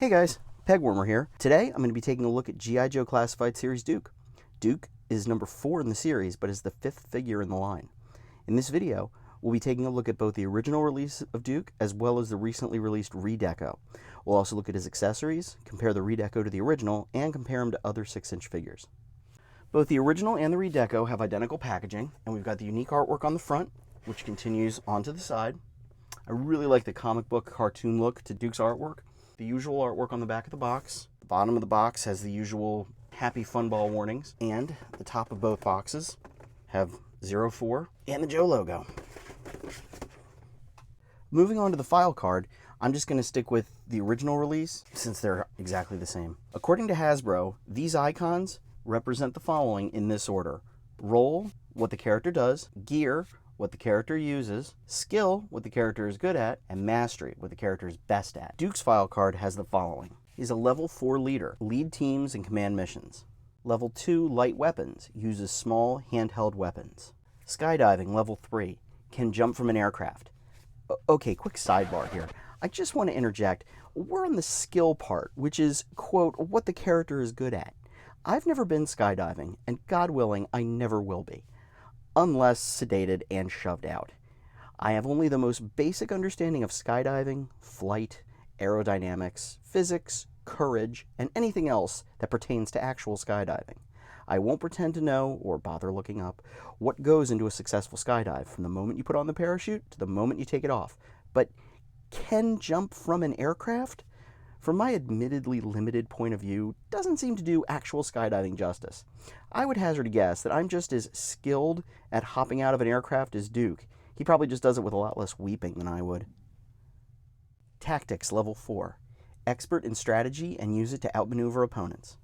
Hey guys, Pegwarmer here. Today I'm going to be taking a look at G.I. Joe Classified Series Duke. Duke is number 4 in the series, but is the 5th figure in the line. In this video, we'll be taking a look at both the original release of Duke as well as the recently released Redeco. We'll also look at his accessories, compare the Redeco to the original, and compare him to other 6-inch figures. Both the original and the Redeco have identical packaging, and we've got the unique artwork on the front, which continues onto the side. I really like the comic book cartoon look to Duke's artwork. The usual artwork on the back of the box. The bottom of the box has the usual happy fun ball warnings, and the top of both boxes have 04 and the Joe logo. Moving on to the file card, I'm just going to stick with the original release since they're exactly the same. According to Hasbro, these icons represent the following in this order: role, what the character does; gear, what the character uses; skill, what the character is good at; and mastery, what the character is best at. Duke's file card has the following. He's a level 4 leader, lead teams and command missions. Level 2 light weapons, uses small handheld weapons. Skydiving, level 3, can jump from an aircraft. Okay, quick sidebar here. I just want to interject. We're on the skill part, which is, quote, what the character is good at. I've never been skydiving, and God willing, I never will be, unless sedated and shoved out. I have only the most basic understanding of skydiving, flight, aerodynamics, physics, courage, and anything else that pertains to actual skydiving. I won't pretend to know, or bother looking up, what goes into a successful skydive from the moment you put on the parachute to the moment you take it off. But can jump from an aircraft, from my admittedly limited point of view, doesn't seem to do actual skydiving justice. I would hazard a guess that I'm just as skilled at hopping out of an aircraft as Duke. He probably just does it with a lot less weeping than I would. Tactics, level 4. Expert in strategy and use it to outmaneuver opponents.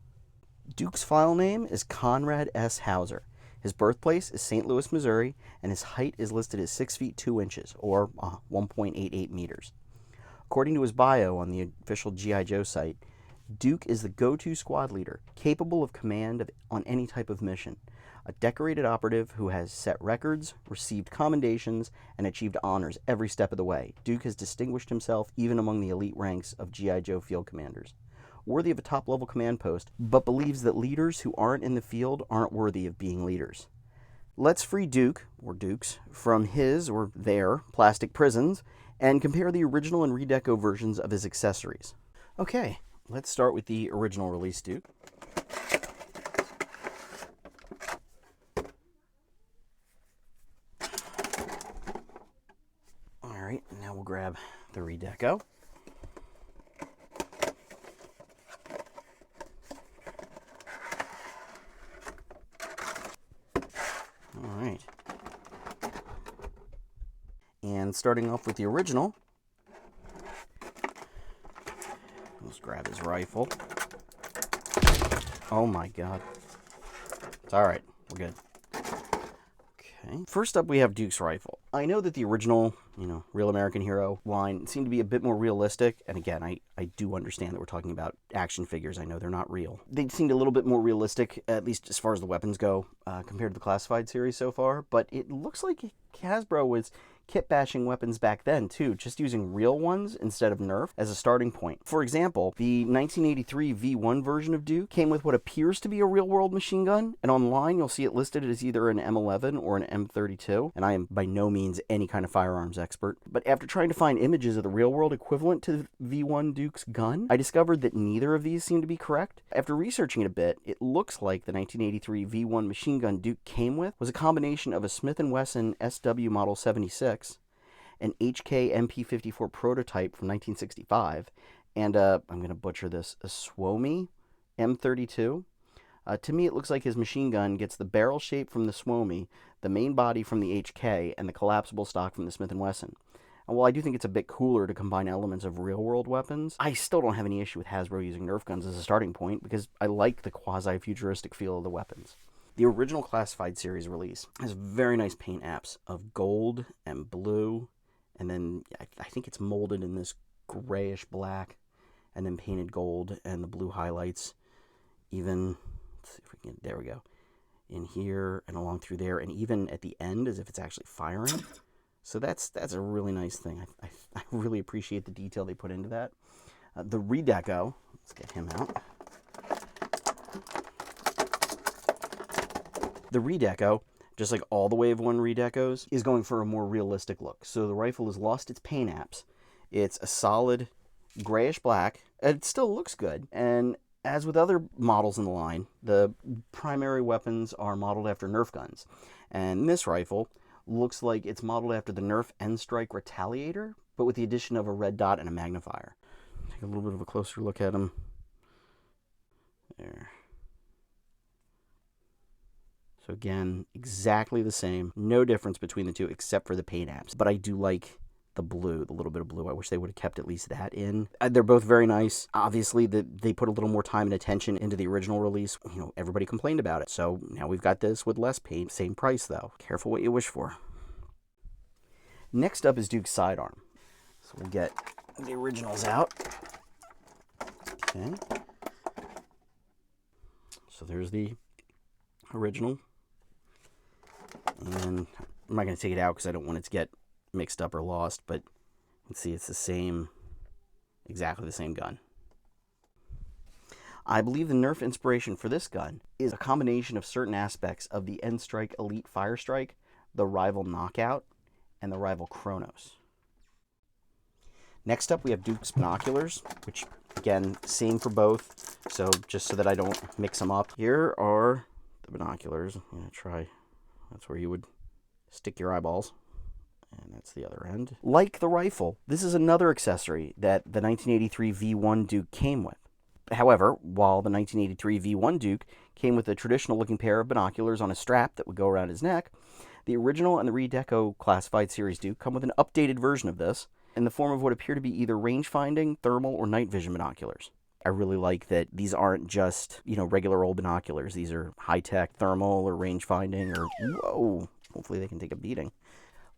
Duke's file name is Conrad S. Hauser. His birthplace is St. Louis, Missouri, and his height is listed as 6 feet 2 inches, or 1.88 meters. According to his bio on the official G.I. Joe site, Duke is the go-to squad leader, capable of command on any type of mission. A decorated operative who has set records, received commendations, and achieved honors every step of the way. Duke has distinguished himself even among the elite ranks of G.I. Joe field commanders. Worthy of a top-level command post, but believes that leaders who aren't in the field aren't worthy of being leaders. Let's free Duke, or Dukes, from his, or their, plastic prisons, and compare the original and Redeco versions of his accessories. Okay, let's start with the original release Duke. Alright, now we'll grab the Redeco. Alright. And starting off with the original, let's grab his rifle. Oh my god. It's alright, we're good. Okay. First up we have Duke's rifle. I know that the original, Real American Hero line seemed to be a bit more realistic, and again, I do understand that we're talking about action figures. I know they're not real. They seemed a little bit more realistic, at least as far as the weapons go, compared to the Classified series so far, but it looks like Hasbro was kit bashing weapons back then too, just using real ones instead of Nerf as a starting point. For example, the 1983 V1 version of Duke came with what appears to be a real-world machine gun, and online you'll see it listed as either an M11 or an M32, and I am by no means any kind of firearms expert, but after trying to find images of the real-world equivalent to the V1 Duke's gun, I discovered that neither of these seem to be correct. After researching it a bit, it looks like the 1983 V1 machine gun Duke came with was a combination of a Smith & Wesson SW Model 76, an HK MP54 prototype from 1965, and I'm going to butcher this, a Suomi M32. To me, it looks like his machine gun gets the barrel shape from the Suomi, the main body from the HK, and the collapsible stock from the Smith & Wesson. And while I do think it's a bit cooler to combine elements of real-world weapons, I still don't have any issue with Hasbro using Nerf guns as a starting point because I like the quasi-futuristic feel of the weapons. The original Classified series release has very nice paint apps of gold and blue, and then I think it's molded in this grayish black, and then painted gold, and the blue highlights even, let's see if we can, there we go, in here and along through there, and even at the end as if it's actually firing. So that's a really nice thing. I really appreciate the detail they put into that. The Redeco, let's get him out. The Redeco, just like all the Wave 1 Redecos, is going for a more realistic look. So the rifle has lost its paint apps. It's a solid grayish black. It still looks good. And as with other models in the line, the primary weapons are modeled after Nerf guns. And this rifle looks like it's modeled after the Nerf N-Strike Retaliator, but with the addition of a red dot and a magnifier. Take a little bit of a closer look at him. There. So again, exactly the same. No difference between the two except for the paint apps. But I do like the blue, the little bit of blue. I wish they would have kept at least that in. They're both very nice. Obviously, they put a little more time and attention into the original release. You know, everybody complained about it. So now we've got this with less paint. Same price, though. Careful what you wish for. Next up is Duke's sidearm. So we'll get the originals out. Okay. So there's the original. And I'm not going to take it out because I don't want it to get mixed up or lost, but you can see it's the same, exactly the same gun. I believe the Nerf inspiration for this gun is a combination of certain aspects of the N-Strike Elite Firestrike, the Rival Knockout, and the Rival Chronos. Next up we have Duke's binoculars, which again, same for both, so just so that I don't mix them up. Here are the binoculars. I'm going to try, that's where you would stick your eyeballs. And that's the other end. Like the rifle, this is another accessory that the 1983 V1 Duke came with. However, while the 1983 V1 Duke came with a traditional looking pair of binoculars on a strap that would go around his neck, the original and the Redeco Classified Series Duke come with an updated version of this in the form of what appear to be either range-finding, thermal, or night vision binoculars. I really like that these aren't just, you know, regular old binoculars. These are high-tech thermal or range-finding or, whoa, hopefully they can take a beating.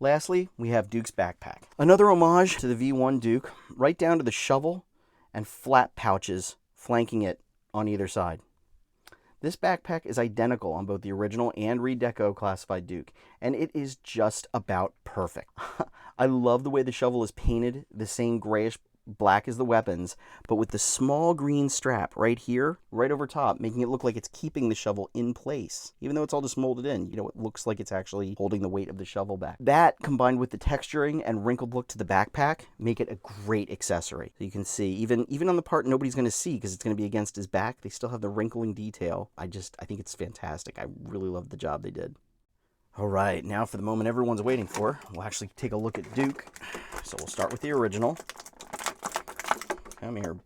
Lastly, we have Duke's backpack. Another homage to the V1 Duke, right down to the shovel and flap pouches flanking it on either side. This backpack is identical on both the original and Redeco Classified Duke, and it is just about perfect. I love the way the shovel is painted, the same grayish black as the weapons, but with the small green strap right here, right over top, making it look like it's keeping the shovel in place. Even though it's all just molded in, you know, it looks like it's actually holding the weight of the shovel back. That, combined with the texturing and wrinkled look to the backpack, make it a great accessory. So you can see, even on the part nobody's going to see because it's going to be against his back, they still have the wrinkling detail. I think it's fantastic. I really love the job they did. All right, now for the moment everyone's waiting for. We'll actually take a look at Duke. So we'll start with the original. Come here.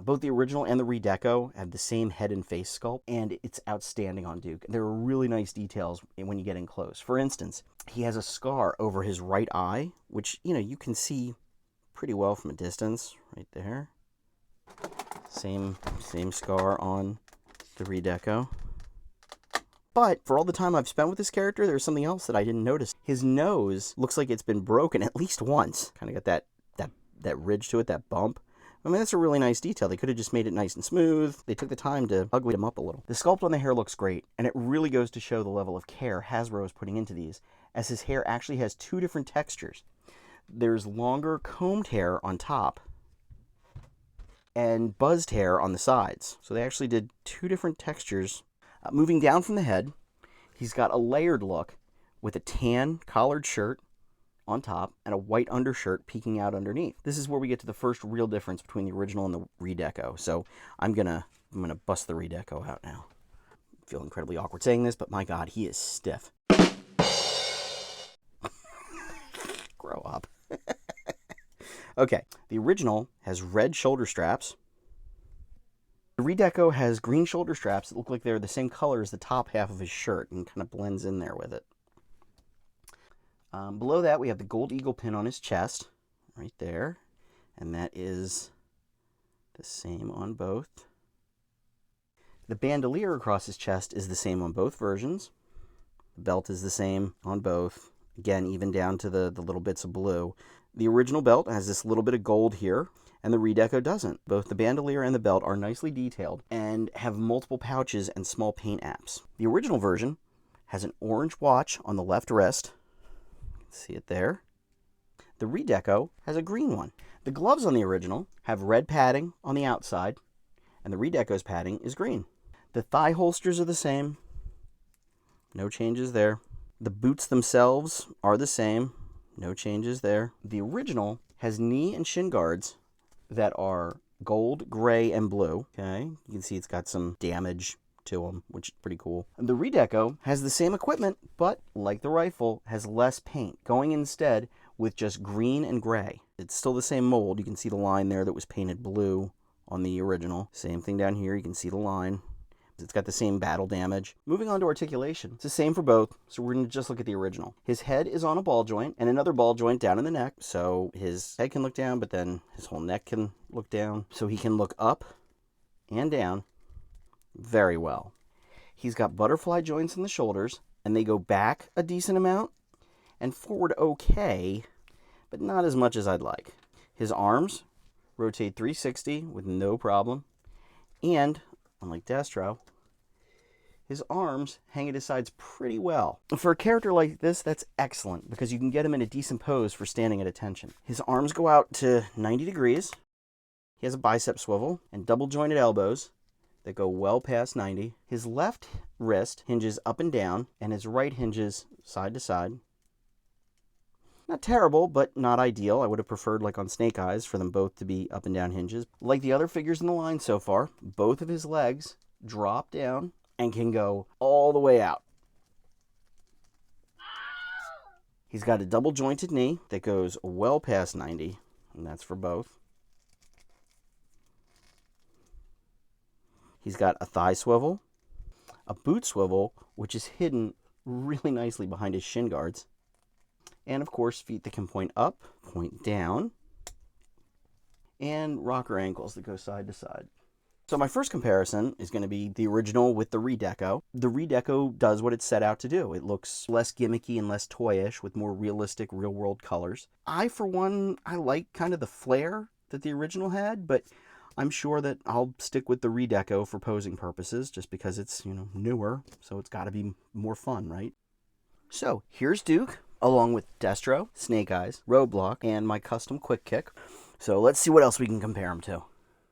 Both the original and the Redeco have the same head and face sculpt, and it's outstanding on Duke. There are really nice details when you get in close. For instance, he has a scar over his right eye, which, you know, you can see pretty well from a distance, right there. Same scar on the Redeco. But for all the time I've spent with this character, there's something else that I didn't notice. His nose looks like it's been broken at least once. Kind of got that ridge to it, that bump. I mean, that's a really nice detail. They could have just made it nice and smooth. They took the time to ugly him up a little. The sculpt on the hair looks great, and it really goes to show the level of care Hasbro is putting into these, as his hair actually has two different textures. There's longer combed hair on top and buzzed hair on the sides. So they actually did two different textures. Moving down from the head, he's got a layered look with a tan collared shirt on top and a white undershirt peeking out underneath. This is where we get to the first real difference between the original and the Redeco. So I'm gonna bust the Redeco out now. I feel incredibly awkward saying this, but my God, he is stiff. Grow up. Okay, the original has red shoulder straps. The Redeco has green shoulder straps that look like they're the same color as the top half of his shirt and kind of blends in there with it. Below that, we have the gold eagle pin on his chest, right there. And that is the same on both. The bandolier across his chest is the same on both versions. The belt is the same on both. Again, even down to the little bits of blue. The original belt has this little bit of gold here, and the Redeco doesn't. Both the bandolier and the belt are nicely detailed and have multiple pouches and small paint apps. The original version has an orange watch on the left wrist. You can see it there. The Redeco has a green one. The gloves on the original have red padding on the outside, and the Redeco's padding is green. The thigh holsters are the same. No changes there. The boots themselves are the same. No changes there. The original has knee and shin guards that are gold, gray, and blue. Okay, you can see it's got some damage to them, which is pretty cool. And the Redeco has the same equipment, but like the rifle, has less paint, going instead with just green and gray. It's still the same mold. You can see the line there that was painted blue on the original. Same thing down here. You can see the line. It's got the same battle damage. Moving on to articulation. It's the same for both, so we're going to just look at the original. His head is on a ball joint and another ball joint down in the neck, so his head can look down, but then his whole neck can look down. So he can look up and down very well. He's got butterfly joints in the shoulders, and they go back a decent amount and forward okay, but not as much as I'd like. His arms rotate 360 with no problem, and unlike Destro, his arms hang at his sides pretty well. For a character like this, that's excellent because you can get him in a decent pose for standing at attention. His arms go out to 90 degrees. He has a bicep swivel and double jointed elbows that go well past 90. His left wrist hinges up and down, and his right hinges side to side. Not terrible, but not ideal. I would have preferred, like on Snake Eyes, for them both to be up and down hinges. Like the other figures in the line so far, both of his legs drop down and can go all the way out. He's got a double jointed knee that goes well past 90, and that's for both. He's got a thigh swivel, a boot swivel, which is hidden really nicely behind his shin guards, and of course feet that can point up, point down, and rocker ankles that go side to side. So my first comparison is going to be the original with the Redeco. The Redeco does what it's set out to do. It looks less gimmicky and less toyish with more realistic real-world colors. For one, I like kind of the flair that the original had, but I'm sure that I'll stick with the Redeco for posing purposes just because it's, newer, so it's got to be more fun, right? So here's Duke, along with Destro, Snake Eyes, Roadblock, and my custom Quick Kick. So let's see what else we can compare him to.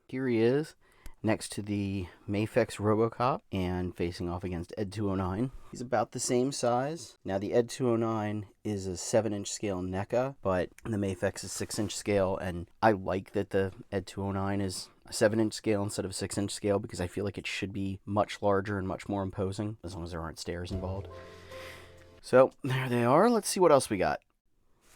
Here he is, next to the Mafex Robocop and facing off against Ed 209. He's about the same size. Now the Ed 209 is a 7-inch scale NECA, but the Mafex is 6-inch scale, and I like that the Ed 209 is a 7-inch scale instead of a 6-inch scale because I feel like it should be much larger and much more imposing as long as there aren't stairs involved. So there they are. Let's see what else we got.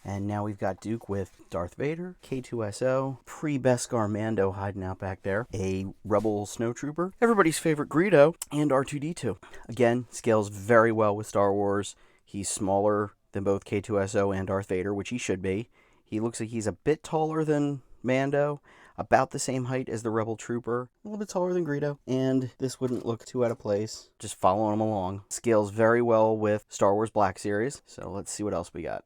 And now we've got Duke with Darth Vader, K2SO, pre-Beskar Mando hiding out back there, a Rebel Snowtrooper, everybody's favorite Greedo, and R2-D2. Again, scales very well with Star Wars. He's smaller than both K2SO and Darth Vader, which he should be. He looks like he's a bit taller than Mando, about the same height as the Rebel Trooper, a little bit taller than Greedo, and this wouldn't look too out of place, just following him along. Scales very well with Star Wars Black Series, so let's see what else we got.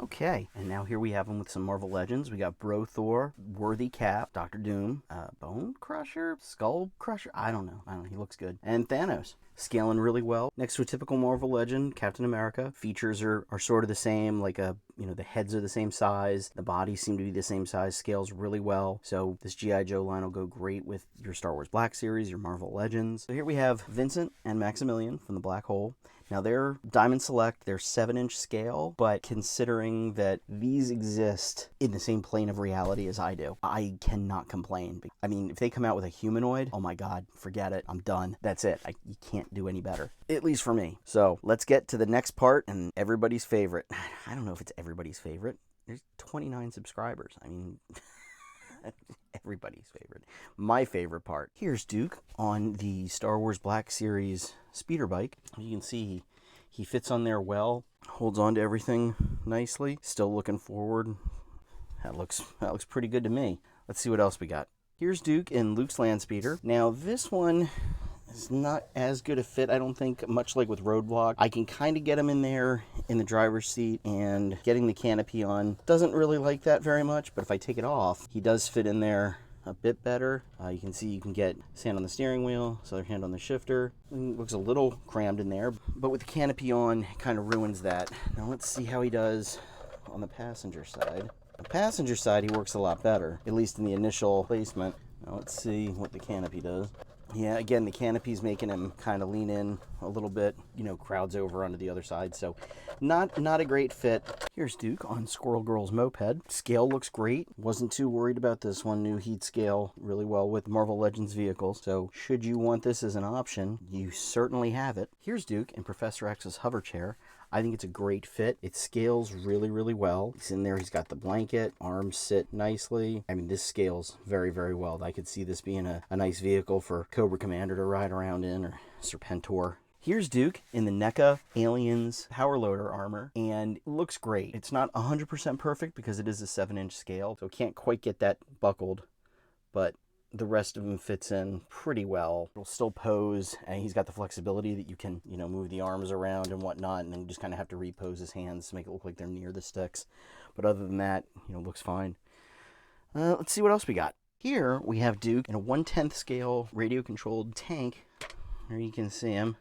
Okay, and now here we have him with some Marvel Legends. We got Bro Thor, Worthy Cap, Doctor Doom, Bone Crusher, Skull Crusher, I don't know, he looks good, and Thanos. Scaling really well. Next to a typical Marvel Legend, Captain America. Features are sort of the same, like the heads are the same size, the bodies seem to be the same size, scales really well. So this G.I. Joe line will go great with your Star Wars Black Series, your Marvel Legends. So here we have Vincent and Maximilian from the Black Hole. Now they're Diamond Select, they're 7-inch scale, but considering that these exist in the same plane of reality as I do, I cannot complain. I mean, if they come out with a humanoid, oh my god, forget it, I'm done. That's it, you can't do any better, at least for me. So let's get to the next part and everybody's favorite. I don't know if it's everybody's favorite. There's 29 subscribers. I mean, everybody's favorite. My favorite part. Here's Duke on the Star Wars Black Series speeder bike. You can see he fits on there well, holds on to everything nicely. Still looking forward. That looks pretty good to me. Let's see what else we got. Here's Duke in Luke's Land Speeder. Now this one is not as good a fit, I don't think, much like with Roadblock. I can kind of get him in there in the driver's seat, and getting the canopy on doesn't really like that very much, but if I take it off, he does fit in there a bit better. You can see you can get his hand on the steering wheel, his other hand on the shifter. It looks a little crammed in there, but with the canopy on, it kind of ruins that. Now let's see how he does on the passenger side. The passenger side, he works a lot better, at least in the initial placement. Now let's see what the canopy does. Yeah, again, the canopy's making him kind of lean in a little bit, you know, crowds over onto the other side, so not a great fit. Here's Duke on Squirrel Girl's moped. Scale looks great. Wasn't too worried about this one. New heat scale really well with Marvel Legends vehicles, so should you want this as an option, you certainly have it. Here's Duke in Professor X's hover chair. I think it's a great fit. It scales really, really well. He's in there, he's got the blanket, arms sit nicely. I mean, this scales very, very well. I could see this being a nice vehicle for Cobra Commander to ride around in, or Serpentor. Here's Duke in the NECA Aliens Power Loader armor, and it looks great. It's not 100% perfect because it is a 7-inch scale, so can't quite get that buckled, but the rest of him fits in pretty well. It'll still pose, and he's got the flexibility that you can, you know, move the arms around and whatnot, and then you just kind of have to repose his hands to make it look like they're near the sticks. But other than that, you know, looks fine. Let's see what else we got. Here we have Duke in a 1/10 scale radio-controlled tank. There you can see him.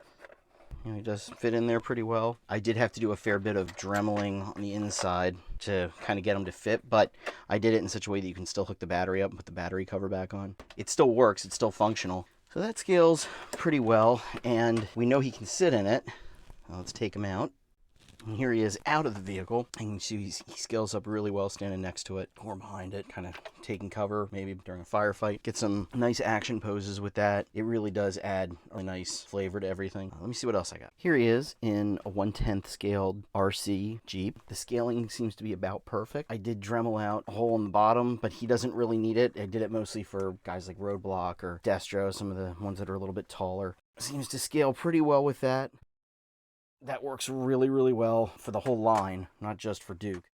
You know, he does fit in there pretty well. I did have to do a fair bit of dremeling on the inside to kind of get him to fit, but I did it in such a way that you can still hook the battery up and put the battery cover back on. It still works, it's still functional. So that scales pretty well, and we know he can sit in it. Let's take him out. And here he is out of the vehicle, and you can see he scales up really well standing next to it or behind it, kind of taking cover maybe during a firefight. Get some nice action poses with that. It really does add a nice flavor to everything. Let me see what else I got. Here he is in a 1/10 scaled RC Jeep. The scaling seems to be about perfect. I did Dremel out a hole in the bottom, but he doesn't really need it. I did it mostly for guys like Roadblock or Destro, some of the ones that are a little bit taller. Seems to scale pretty well with that. That works really, really well for the whole line, not just for Duke.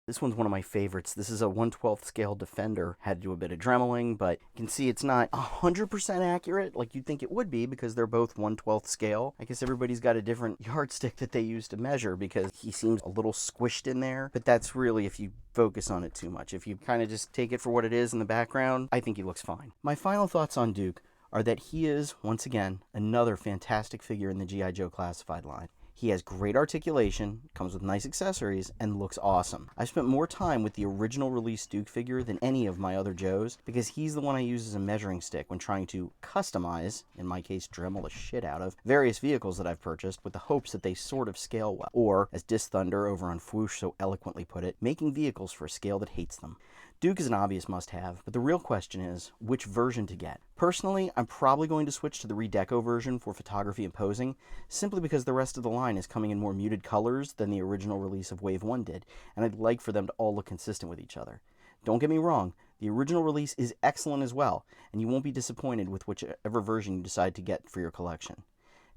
This one's one of my favorites. This is a 1/12 scale Defender. Had to do a bit of dremeling, but you can see it's not 100% accurate like you'd think it would be because they're both 1/12 scale. I guess everybody's got a different yardstick that they use to measure because he seems a little squished in there, but that's really if you focus on it too much. If you kind of just take it for what it is in the background, I think he looks fine. My final thoughts on Duke are that he is, once again, another fantastic figure in the G.I. Joe Classified line. He has great articulation, comes with nice accessories, and looks awesome. I've spent more time with the original release Duke figure than any of my other Joes because he's the one I use as a measuring stick when trying to customize, in my case Dremel the shit out of, various vehicles that I've purchased with the hopes that they sort of scale well. Or, as Dis Thunder over on Fwoosh so eloquently put it, making vehicles for a scale that hates them. Duke is an obvious must-have, but the real question is, which version to get? Personally, I'm probably going to switch to the Redeco version for photography and posing, simply because the rest of the line is coming in more muted colors than the original release of Wave 1 did, and I'd like for them to all look consistent with each other. Don't get me wrong, the original release is excellent as well, and you won't be disappointed with whichever version you decide to get for your collection.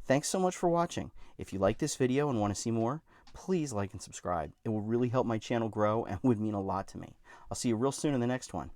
Thanks so much for watching. If you like this video and want to see more, please like and subscribe. It will really help my channel grow and would mean a lot to me. I'll see you real soon in the next one.